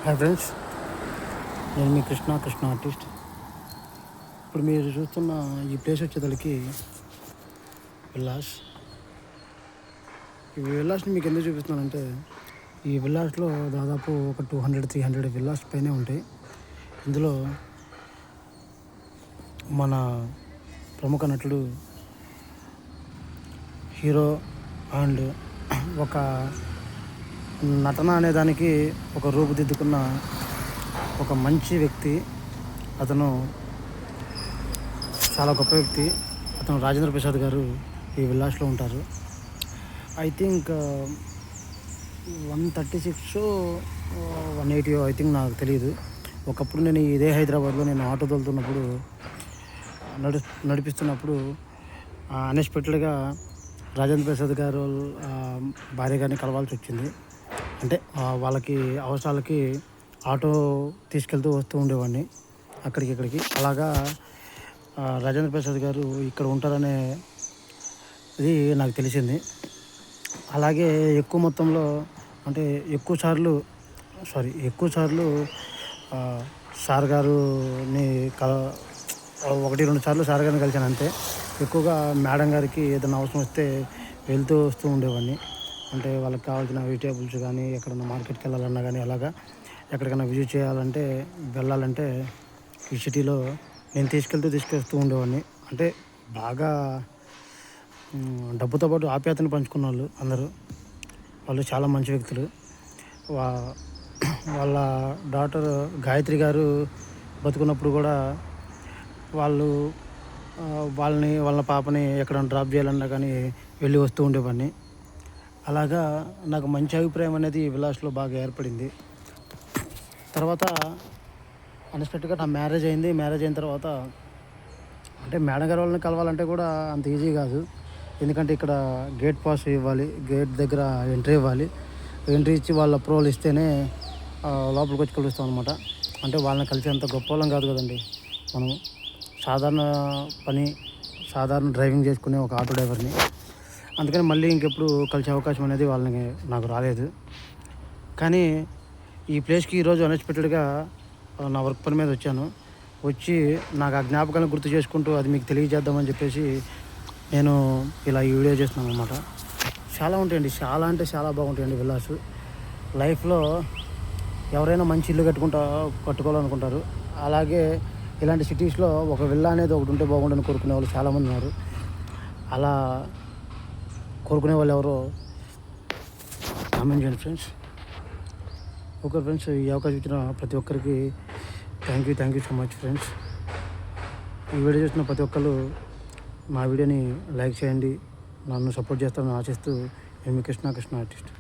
Hi friends, నేను మీ Krishna artist. ఇప్పుడు మీరు చూస్తున్న ఈ ప్లేస్ వచ్చేసరికి విల్లాస్. ఈ విల్లాస్ని మీకు ఎందుకు చూపిస్తున్నానంటే, ఈ విల్లాస్లో దాదాపు ఒక 200-300 విల్లాస్ పైనే ఉంటాయి. ఇందులో మన ప్రముఖ నటుడు, హీరో అండ్ ఒక నటన అనేదానికి ఒక రూపుదిద్దుకున్న ఒక మంచి వ్యక్తి. అతను చాలా గొప్ప వ్యక్తి. అతను రాజేంద్ర ప్రసాద్ గారు ఈ విల్లాస్లో ఉంటారు. ఐ థింక్ 136 180 ఐ థింక్, నాకు తెలియదు. ఒకప్పుడు నేను ఇదే హైదరాబాద్లో నేను ఆటో తోలుతున్నప్పుడు నడిపిస్తున్నప్పుడు అన్ఎక్స్పెక్టెడ్గా రాజేంద్ర ప్రసాద్ గారు భార్య గారిని కలవాల్సి వచ్చింది. అంటే వాళ్ళకి అవసరాలకి ఆటో తీసుకెళ్తూ వస్తూ ఉండేవాడిని అక్కడికి ఇక్కడికి. అలాగా రాజేంద్ర ప్రసాద్ గారు ఇక్కడ ఉంటారనే ఇది నాకు తెలిసింది. అలాగే ఎక్కువ మొత్తంలో అంటే ఎక్కువ సార్లు సార్ గారుని 1-2 సార్లు సార్ గారిని కలిశాను అంతే. ఎక్కువగా మేడం గారికి ఏదైనా అవసరం వస్తే వస్తూ ఉండేవాడిని. అంటే వాళ్ళకి కావాల్సిన వెజిటేబుల్స్ కానీ, ఎక్కడన్నా మార్కెట్కి వెళ్ళాలన్నా కానీ, అలాగా ఎక్కడికైనా విజిట్ వెళ్ళాలంటే ఈ సిటీలో నేను తీసుకొస్తూ ఉండేవాడిని. అంటే బాగా డబ్బుతో పాటు ఆప్యాయతను పంచుకున్న వాళ్ళు చాలా మంచి వ్యక్తులు. వాళ్ళ డాటర్ గాయత్రి గారు బతుకున్నప్పుడు కూడా వాళ్ళ పాపని ఎక్కడైనా డ్రాప్ చేయాలన్నా కానీ వెళ్ళి వస్తూ ఉండేవాడిని. అలాగా నాకు మంచి అభిప్రాయం అనేది ఈ విలాస్లో బాగా ఏర్పడింది. తర్వాత అన్ఎక్స్పెక్టెడ్గా నా మ్యారేజ్ అయింది. మ్యారేజ్ అయిన తర్వాత అంటే మేడం గారి వాళ్ళని కలవాలంటే కూడా అంత ఈజీ కాదు. ఎందుకంటే ఇక్కడ గేట్ పాస్ ఇవ్వాలి, గేట్ దగ్గర ఎంట్రీ ఇవ్వాలి. ఎంట్రీ ఇచ్చి వాళ్ళ అప్రూవల్ ఇస్తేనే లోపలికి వచ్చి కలుస్తాం అనమాట. అంటే వాళ్ళని కలిసేంత గొప్ప వాళ్ళం కాదు కదండి మనం. సాధారణ డ్రైవింగ్ చేసుకునే ఒక ఆటో డ్రైవర్ని. అందుకని మళ్ళీ ఇంకెప్పుడు కలిసే అవకాశం అనేది నాకు రాలేదు. కానీ ఈ ప్లేస్కి ఈరోజు అన్ఎక్స్పెక్టెడ్గా నా వర్క్ పని మీద వచ్చి నాకు ఆ జ్ఞాపకాలను గుర్తు చేసుకుంటూ అది మీకు తెలియజేద్దామని చెప్పేసి నేను ఇలా ఈ వీడియో చేస్తున్నాను అనమాట. చాలా ఉంటాయండి, చాలా అంటే చాలా బాగుంటాయండి విల్లాస్. లైఫ్లో ఎవరైనా మంచి ఇల్లు కట్టుకోవాలనుకుంటారు. అలాగే ఇలాంటి సిటీస్లో ఒక విల్లా అనేది ఒకటి ఉంటే బాగుండని కోరుకునే వాళ్ళు చాలామంది ఉన్నారు. అలా కోరుకునే వాళ్ళు ఎవరో కామెంట్ చేయండి ఫ్రెండ్స్. ఓకే ఫ్రెండ్స్, ఈ అవకాశం ఇచ్చిన ప్రతి ఒక్కరికి thank you so much friends. ఈ వీడియో చూసిన ప్రతి ఒక్కరు మా వీడియోని లైక్ చేయండి, నన్ను సపోర్ట్ చేస్తారని ఆశిస్తూ నేను మీ కృష్ణ ఆర్టిస్ట్.